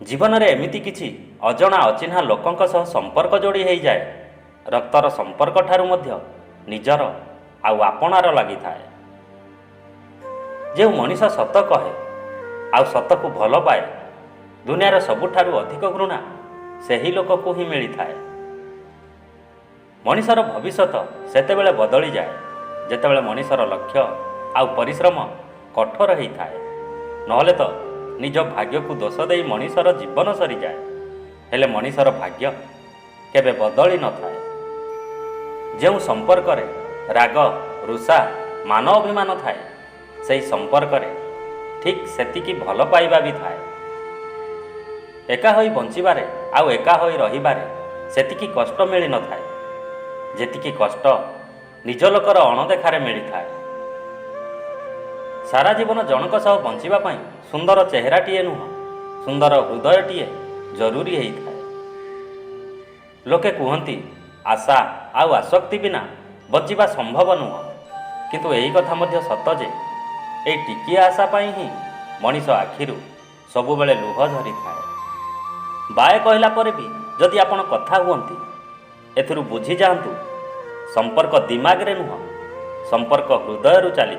जीवन में एमिति किछि अजणा अचिन्हा लोकंक सह संपर्क जोड़ी हो जाए रक्तर संपर्क ठारू मध्य निजर आउ आपणार लगी थाए। जो मनीष सत कहे आउ सत को भल पाए दुनियार सबुठारु अधिक घृणा सही लोक को ही मिली थाए। मनीषर भविष्यत सेतेबेले बदली जाए जेतेबेले मनीषर लक्ष्य आउ परिश्रम कठोर ही थाए। नहले तो निज भाग्य को दोष दे मनीषर जीवन सरी जाए हेले मनीषर भाग्य केबे बदली न थाए। जो संपर्क रे राग रुषा मान अभिमान थाए सही संपर्क रे ठीक सेतिकी भल पाइबा भी थाए। एका होई बंचिबारे आउ एका होई रहिबारे सेतिकी कष्ट मिली न थाए जेतिकी कष्ट निज लोकर अणदेखारे मिली थाए। सारा जीवन जनक सह बंचिबा पई सुंदर चेहराटीए नुह सुंदर हृदयटीए जरूरी होई थाए। लोके कहती आशा आउ आसक्ति बिना बचिबा संभव नुह किंतु एही कथा मध्य सत जे ए टिकिए आशा पाई ही मनीष आखिरु सबुबेले लुह झरी थाए। बाए कहला परे भी जदि आपण कथा हुअंती एथिरु बुझी जाआंतु संपर्क दिमाग रे नुह संपर्क हृदय रु चली।